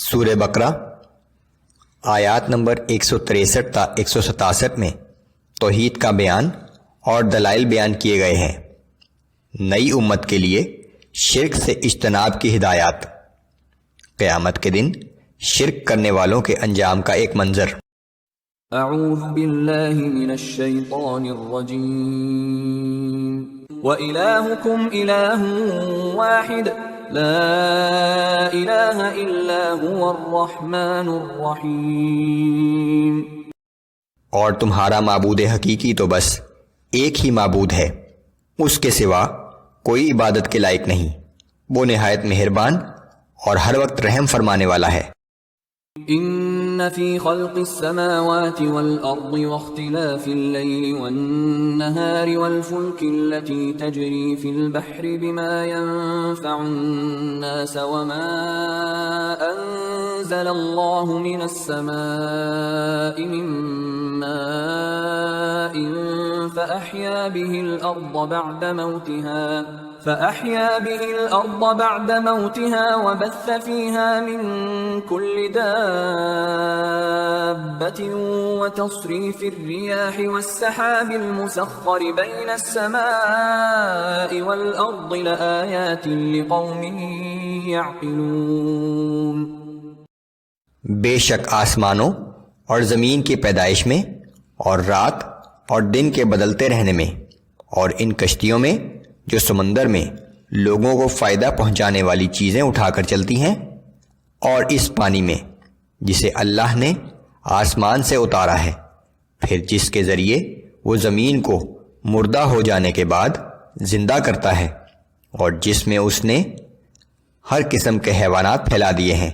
سورہ بقرہ آیات نمبر 163 تا 167 میں توحید کا بیان اور دلائل بیان کیے گئے ہیں۔ نئی امت کے لیے شرک سے اجتناب کی ہدایات، قیامت کے دن شرک کرنے والوں کے انجام کا ایک منظر۔ اعوذ باللہ من الشیطان الرجیم وَإِلَٰهُكُمْ إِلَٰهٌ وَاحِدٌ لا الہ الا هو الرحمن الرحیم، اور تمہارا معبود حقیقی تو بس ایک ہی معبود ہے، اس کے سوا کوئی عبادت کے لائق نہیں، وہ نہایت مہربان اور ہر وقت رحم فرمانے والا ہے۔ ان فی خلق السماوات والارض واختلاف اللیل والنہار والفلک التي تجری فی البحر بما ينفع الناس وما انزل اللہ من السماء من ماء فأحیا به الأرض بعد موتها وبث فيها من كل دابة وتصريف الرياح والسحاب المسخر بين السماء والأرض لآيات لقوم يعقلون۔ بے شک آسمانوں اور زمین کی پیدائش میں اور رات اور دن کے بدلتے رہنے میں اور ان کشتیوں میں جو سمندر میں لوگوں کو فائدہ پہنچانے والی چیزیں اٹھا کر چلتی ہیں، اور اس پانی میں جسے اللہ نے آسمان سے اتارا ہے، پھر جس کے ذریعے وہ زمین کو مردہ ہو جانے کے بعد زندہ کرتا ہے، اور جس میں اس نے ہر قسم کے حیوانات پھیلا دیے ہیں،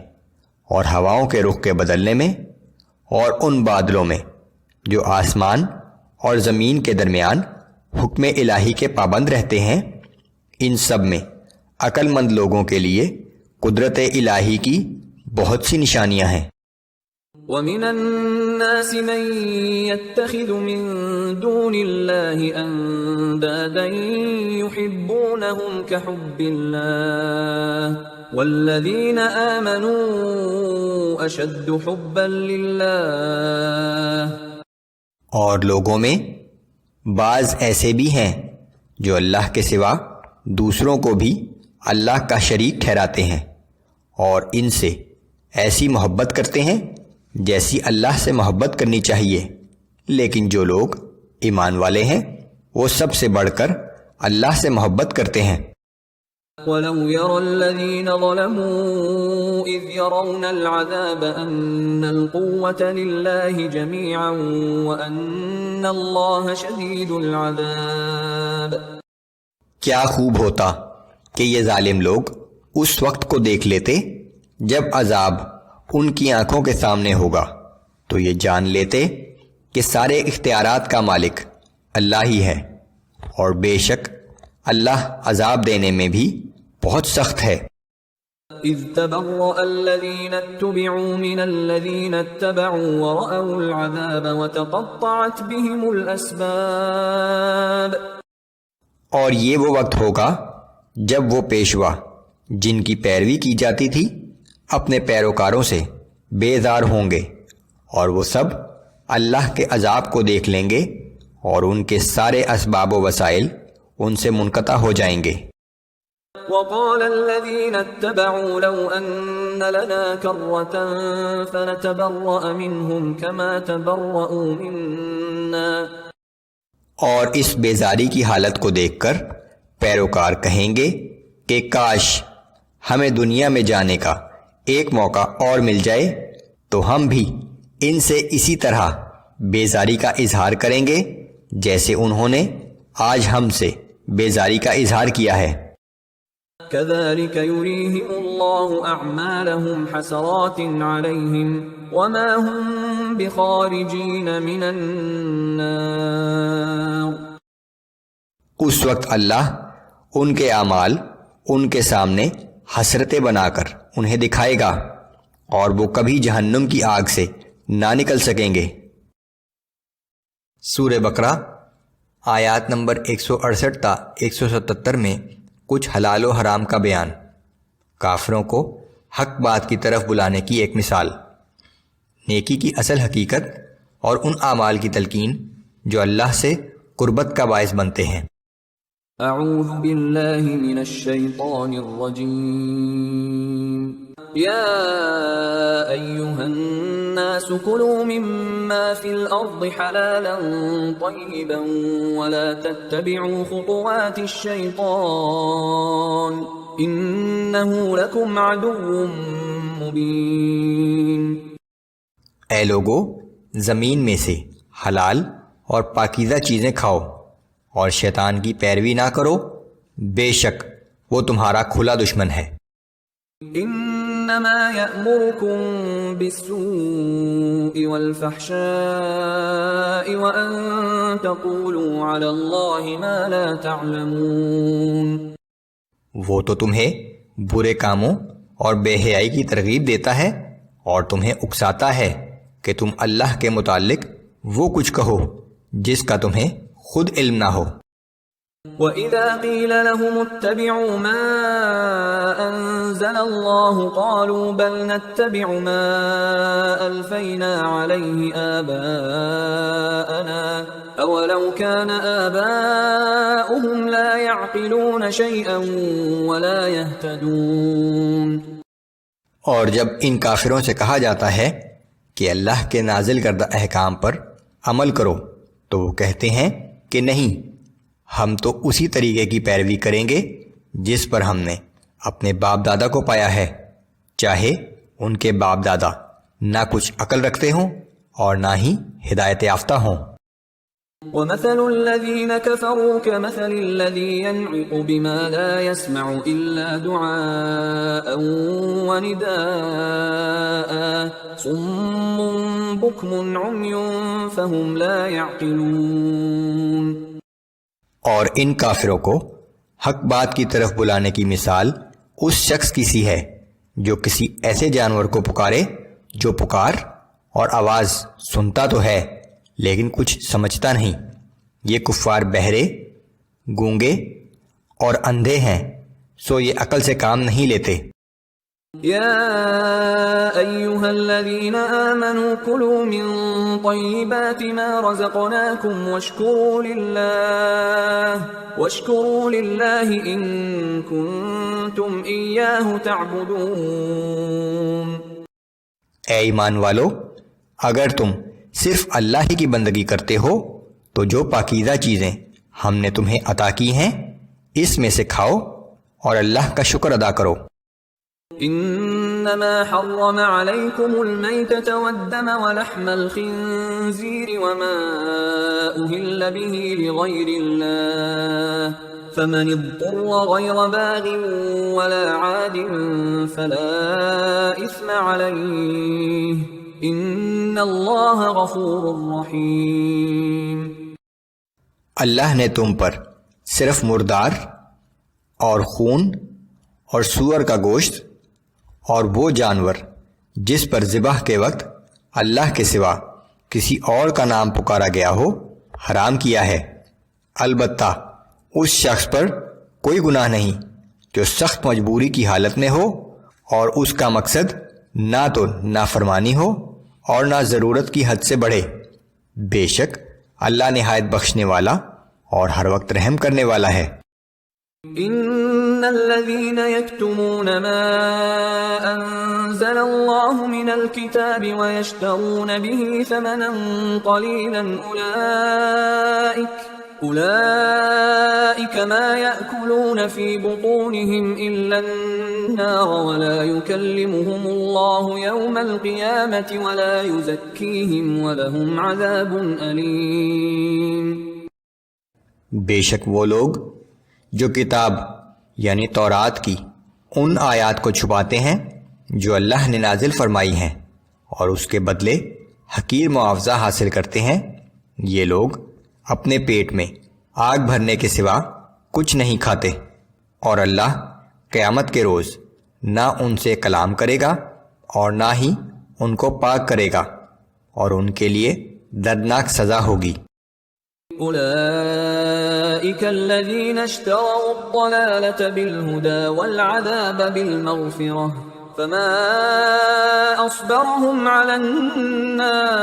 اور ہواؤں کے رخ کے بدلنے میں اور ان بادلوں میں جو آسمان اور زمین کے درمیان حکم الہی کے پابند رہتے ہیں، ان سب میں عقل مند لوگوں کے لیے قدرت الہی کی بہت سی نشانیاں ہیں۔ وَمِنَ النَّاسِ مَن يَتَّخِذُ مِن دُونِ اللَّهِ أَندَادًا يُحِبُّونَهُمْ كَحُبِّ اللَّهِ وَالَّذِينَ آمَنُوا أَشَدُّ حُبًّا لِلَّهِ۔ اور لوگوں میں بعض ایسے بھی ہیں جو اللہ کے سوا دوسروں کو بھی اللہ کا شریک ٹھہراتے ہیں، اور ان سے ایسی محبت کرتے ہیں جیسی اللہ سے محبت کرنی چاہیے، لیکن جو لوگ ایمان والے ہیں وہ سب سے بڑھ کر اللہ سے محبت کرتے ہیں۔ وَلَوْ يَرَى الَّذِينَ ظَلَمُوا إِذْ يَرَوْنَ الْعَذَابَ أَنَّ الْقُوَّةَ لِلَّهِ جَمِيعًا وَأَنَّ اللَّهَ شَدِيدُ الْعَذَابِ۔ کیا خوب ہوتا کہ یہ ظالم لوگ اس وقت کو دیکھ لیتے جب عذاب ان کی آنکھوں کے سامنے ہوگا، تو یہ جان لیتے کہ سارے اختیارات کا مالک اللہ ہی ہے، اور بے شک اللہ عذاب دینے میں بھی بہت سخت ہے۔ اذ تبرأ الذین اتبعوا من الذین اتبعوا ورأوا العذاب وتقطعت بهم الاسباب۔ اور یہ وہ وقت ہوگا جب وہ پیشوا جن کی پیروی کی جاتی تھی اپنے پیروکاروں سے بیزار ہوں گے، اور وہ سب اللہ کے عذاب کو دیکھ لیں گے، اور ان کے سارے اسباب و وسائل ان سے منقطع ہو جائیں گے۔ وقال الذين اتبعوا لو ان لنا كرة فنتبرأ منهم كما تبرؤوا منا۔ اور اس بیزاری کی حالت کو دیکھ کر پیروکار کہیں گے کہ کاش ہمیں دنیا میں جانے کا ایک موقع اور مل جائے تو ہم بھی ان سے اسی طرح بیزاری کا اظہار کریں گے جیسے انہوں نے آج ہم سے بیزاری کا اظہار کیا ہے۔ كذلك يريهم الله اعمالهم حسرات عليهم وما هم بخارجين من النار۔ اس وقت اللہ ان کے اعمال ان کے سامنے حسرتیں بنا کر انہیں دکھائے گا، اور وہ کبھی جہنم کی آگ سے نہ نکل سکیں گے۔ سورہ بقرہ آیات نمبر 168 تا 177 میں کچھ حلال و حرام کا بیان، کافروں کو حق بات کی طرف بلانے کی ایک مثال، نیکی کی اصل حقیقت اور ان اعمال کی تلقین جو اللہ سے قربت کا باعث بنتے ہیں۔ اعوذ باللہ من الشیطان الرجیم یا ایہا الناس کلوا مما فی الارض حلالا طیبا ولا تتبعوا خطوات الشیطان انہ لکم عدو مبین۔ اے لوگو، زمین میں سے حلال اور پاکیزہ چیزیں کھاؤ اور شیطان کی پیروی نہ کرو، بے شک وہ تمہارا کھلا دشمن ہے۔ انما یأمرکم بالسوء والفحشاء وان تقولوا علی اللہ ما لا تعلمون۔ وہ تو تمہیں برے کاموں اور بے حیائی کی ترغیب دیتا ہے اور تمہیں اکساتا ہے کہ تم اللہ کے متعلق وہ کچھ کہو جس کا تمہیں خود علم نہ ہو۔ وَإِذَا قِيلَ لَهُمُ اتَّبِعُوا مَا أَنزَلَ اللَّهُ قَالُوا بَلْ نَتَّبِعُ مَا أَلْفَيْنَا عَلَيْهِ آبَاءَنَا أَوَلَوْ كَانَ آبَاؤُهُمْ لَا يَعْقِلُونَ شَيْئًا وَلَا يَهْتَدُونَ۔ اور جب ان کافروں سے کہا جاتا ہے کہ اللہ کے نازل کردہ احکام پر عمل کرو تو وہ کہتے ہیں کہ نہیں، ہم تو اسی طریقے کی پیروی کریں گے جس پر ہم نے اپنے باپ دادا کو پایا ہے، چاہے ان کے باپ دادا نہ کچھ عقل رکھتے ہوں اور نہ ہی ہدایت یافتہ ہوں۔ وَمَثَلُ الَّذِينَ كَفَرُوا كَمَثَلِ الَّذِي يَنْعِقُ بِمَا لَا يَسْمَعُ إِلَّا دُعَاءً وَنِدَاءً صُمٌّ بُكْمٌ عُمْيٌ فَهُمْ لَا يَعْقِلُونَ۔ اور ان کافروں کو حق بات کی طرف بلانے کی مثال اس شخص کی سی ہے جو کسی ایسے جانور کو پکارے جو پکار اور آواز سنتا تو ہے لیکن کچھ سمجھتا نہیں۔ یہ کفار بہرے، گونگے اور اندھے ہیں، سو یہ عقل سے کام نہیں لیتے۔ یا ایہا الذین آمنوا کلوا من طیبات ما رزقناکم واشکروا للہ ان کنتم ایاہ تعبدون۔ اے ایمان والو، اگر تم صرف اللہ ہی کی بندگی کرتے ہو تو جو پاکیزہ چیزیں ہم نے تمہیں عطا کی ہیں اس میں سے کھاؤ اور اللہ کا شکر ادا کرو۔ انما حرم علیکم المیتۃ والدم ولحم الخنزیر وما اہل به لغیر اللہ فمن اضطر غیر باغ ولا عاد فلا اثم علیہ ان اللہ غفور رحیم۔ اللہ نے تم پر صرف مردار اور خون اور سور کا گوشت اور وہ جانور جس پر ذبح کے وقت اللہ کے سوا کسی اور کا نام پکارا گیا ہو حرام کیا ہے، البتہ اس شخص پر کوئی گناہ نہیں جو سخت مجبوری کی حالت میں ہو اور اس کا مقصد نہ تو نافرمانی ہو اور نہ ضرورت کی حد سے بڑھے، بے شک اللہ نہایت بخشنے والا اور ہر وقت رحم کرنے والا ہے۔ ان الذين يكتمون ما انزل الله من الكتاب ويشترون به ثمنا قليلا اولئك ما يأكلون في بطونهم الا النار ولا يكلمهم الله يوم القيامة ولا يزكيهم ولهم عذاب أليم۔ بے شک وہ لوگ جو کتاب یعنی تورات کی ان آیات کو چھپاتے ہیں جو اللہ نے نازل فرمائی ہیں اور اس کے بدلے حقیر معاوضہ حاصل کرتے ہیں، یہ لوگ اپنے پیٹ میں آگ بھرنے کے سوا کچھ نہیں کھاتے، اور اللہ قیامت کے روز نہ ان سے کلام کرے گا اور نہ ہی ان کو پاک کرے گا، اور ان کے لیے دردناک سزا ہوگی۔ اولئک الذین اشتروا الضلالة بالہدى والعذاب بالمغفرة فما أصبرهم على النار.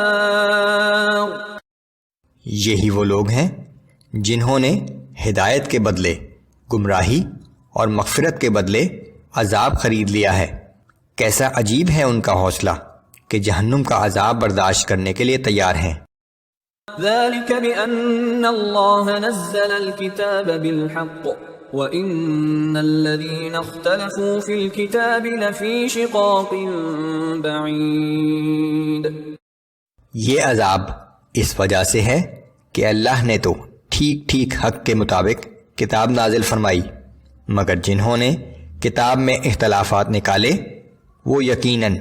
یہی وہ لوگ ہیں جنہوں نے ہدایت کے بدلے گمراہی اور مغفرت کے بدلے عذاب خرید لیا ہے. کیسا عجیب ہے ان کا حوصلہ کہ جہنم کا عذاب برداشت کرنے کے لیے تیار ہیں. ذلك بأن الله نزل الكتاب بالحق وإن الذين اختلفوا في الكتاب لفي شقاق بعيد. یہ عذاب اس وجہ سے ہے کہ اللہ نے تو ٹھیک ٹھیک حق کے مطابق کتاب نازل فرمائی، مگر جنہوں نے کتاب میں اختلافات نکالے وہ یقیناً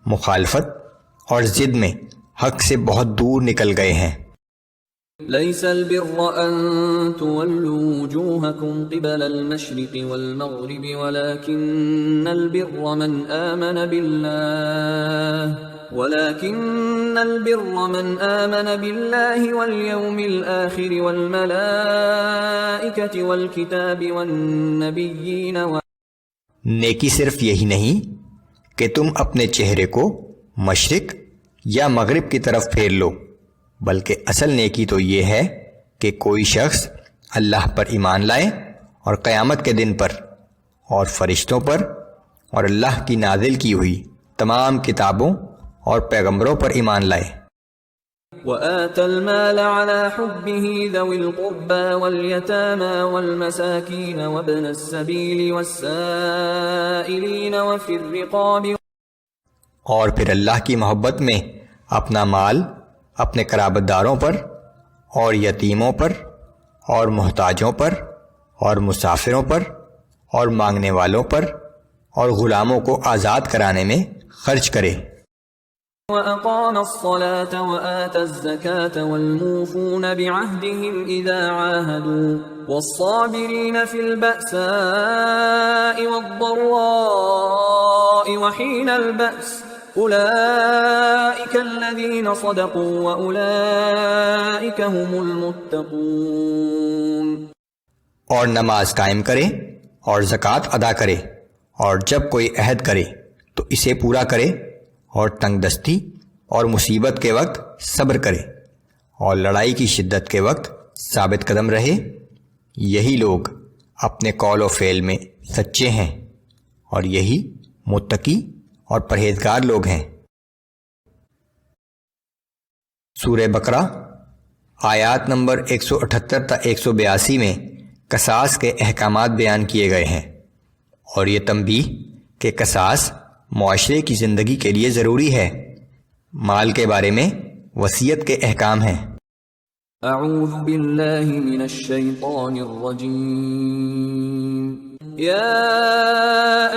مخالفت اور ضد میں حق سے بہت دور نکل گئے ہیں. ليس البر أن تولوا وجوهكم قبل المشرق والمغرب ولكن البر من آمن بالله واليوم الآخر والملائكة والكتاب والنبيين. نیکی صرف یہی نہیں کہ تم اپنے چہرے کو مشرق یا مغرب کی طرف پھیر لو، بلکہ اصل نیکی تو یہ ہے کہ کوئی شخص اللہ پر ایمان لائے اور قیامت کے دن پر اور فرشتوں پر اور اللہ کی نازل کی ہوئی تمام کتابوں اور پیغمبروں پر ایمان لائے. وآتى المال على حبه ذوي القربى واليتامى والمساكين وابن السبيل والسائلين وفي الرقاب. اور پھر اللہ کی محبت میں اپنا مال اپنے قرابت داروں پر اور یتیموں پر اور محتاجوں پر اور مسافروں پر اور مانگنے والوں پر اور غلاموں کو آزاد کرانے میں خرچ کرے. وَأَقَامَ الصَّلَاةَ وَآتَى الزَّكَاةَ وَالْمُوفُونَ بِعَهْدِهِمْ إِذَا عَاهَدُوا وَالصَّابِرِينَ فِي الْبَأْسَاءِ وَالضَّرَّاءِ وَحِينَ الْبَأْسِ أُولَئِكَ الَّذِينَ صَدَقُوا وَأُولَئِكَ هُمُ الْمُتَّقُونَ. اور نماز قائم کرے اور زکوٰۃ ادا کرے اور جب کوئی عہد کرے تو اسے پورا کرے اور تنگ دستی اور مصیبت کے وقت صبر کرے اور لڑائی کی شدت کے وقت ثابت قدم رہے. یہی لوگ اپنے قول و فعل میں سچے ہیں اور یہی متقی اور پرہیزگار لوگ ہیں. سورہ بقرہ آیات نمبر 178 تا 182 میں قصاص کے احکامات بیان کیے گئے ہیں اور یہ تنبیہ کہ قصاص معاشرے کی زندگی کے لیے ضروری ہے. مال کے بارے میں وصیت کے احکام ہیں. اعوذ باللہ من الشیطان الرجیم. یا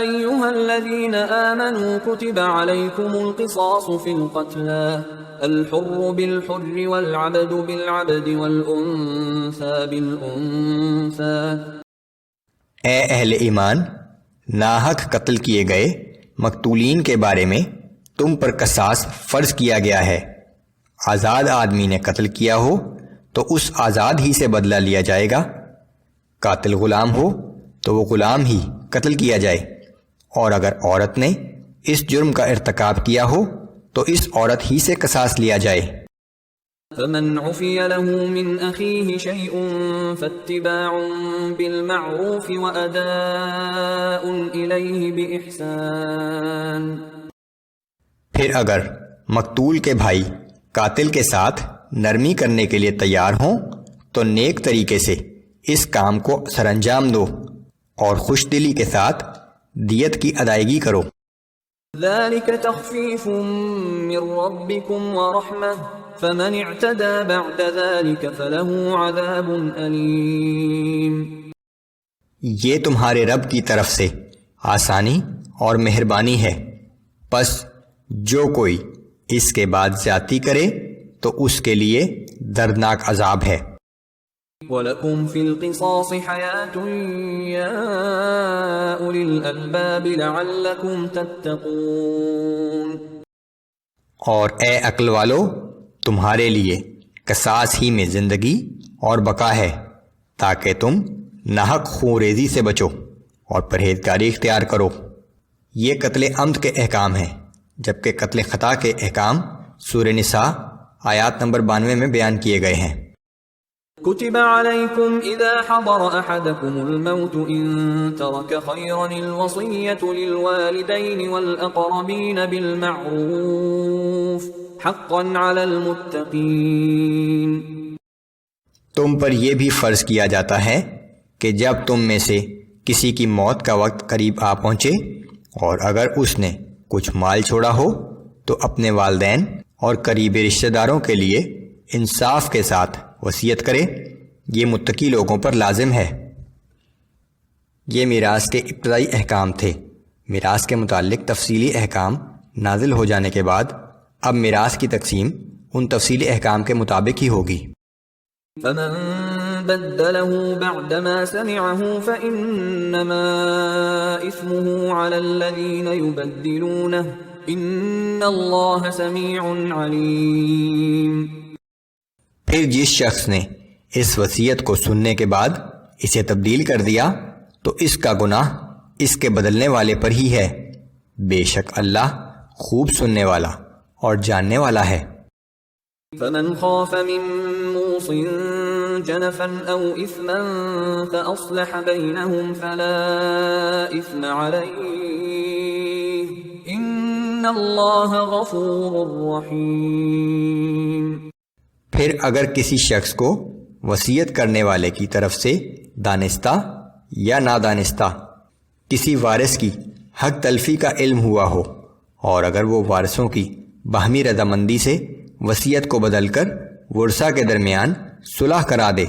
ایہا الذین آمنوا کتب علیکم القصاص فی القتلى الحر بالحر والعبد بالعبد والانثى بالانثى. اے اہل ایمان، ناحق قتل کیے گئے مقتولین کے بارے میں تم پر قصاص فرض کیا گیا ہے. آزاد آدمی نے قتل کیا ہو تو اس آزاد ہی سے بدلہ لیا جائے گا. قاتل غلام ہو تو وہ غلام ہی قتل کیا جائے، اور اگر عورت نے اس جرم کا ارتکاب کیا ہو تو اس عورت ہی سے قصاص لیا جائے. فمن عفی له من اخیہ شیء فاتباع بالمعروف واداء الیہ باحسان. پھر اگر مقتول کے بھائی قاتل کے ساتھ نرمی کرنے کے لیے تیار ہوں تو نیک طریقے سے اس کام کو سر انجام دو اور خوش دلی کے ساتھ دیت کی ادائیگی کرو. ذلك تخفیف من ربکم ورحمہ فمن اعتدى بعد ذلك فله عذاب علیم. یہ تمہارے رب کی طرف سے آسانی اور مہربانی ہے، پس جو کوئی اس کے بعد زیادتی کرے تو اس کے لیے دردناک عذاب ہے. وَلَكُمْ فِي الْقِصَاصِ حَيَاةٌ يَا أُولِي الْأَلْبَابِ لَعَلَّكُمْ تَتَّقُونَ. اور اے عقل والو، تمہارے لیے قصاص ہی میں زندگی اور بقا ہے تاکہ تم ناحق خون ریزی سے بچو اور پرہیزگاری اختیار کرو. یہ قتل عمد کے احکام ہیں، جبکہ قتل خطا کے احکام سورہ نساء آیات نمبر 92 میں بیان کیے گئے ہیں۔ كتب عليكم إذا حضر أحدكم الموت إن ترك خيرا الوصية للوالدين والأقربين بالمعروف حقا على المتقين۔ تم پر یہ بھی فرض کیا جاتا ہے کہ جب تم میں سے کسی کی موت کا وقت قریب آ پہنچے اور اگر اس نے کچھ مال چھوڑا ہو تو اپنے والدین اور قریبی رشتہ داروں کے لیے انصاف کے ساتھ وصیت کرے، یہ متقی لوگوں پر لازم ہے۔ یہ میراث کے ابتدائی احکام تھے۔ میراث کے متعلق تفصیلی احکام نازل ہو جانے کے بعد اب میراث کی تقسیم ان تفصیلی احکام کے مطابق ہی ہوگی۔ فمن بدله بعدما سمعه فإنما إثمه على الذين يبدلونه إن الله سميع عليم۔ پھر جس شخص نے اس وصیت کو سننے کے بعد اسے تبدیل کر دیا تو اس کا گناہ اس کے بدلنے والے پر ہی ہے، بے شک اللہ خوب سننے والا اور جاننے والا ہے۔ فمن خاف من موص جنفا او اثما فاصلح بينهم فلا اثم عليه ان اللہ غفور رحیم۔ پھر اگر کسی شخص کو وصیت کرنے والے کی طرف سے دانستہ یا نادانستہ کسی وارث کی حق تلفی کا علم ہوا ہو اور اگر وہ وارثوں کی باہمی رضامندی سے وصیت کو بدل کر ورثہ کے درمیان صلح کرا دے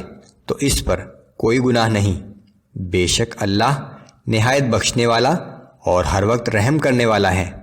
تو اس پر کوئی گناہ نہیں، بے شک اللہ نہایت بخشنے والا اور ہر وقت رحم کرنے والا ہے۔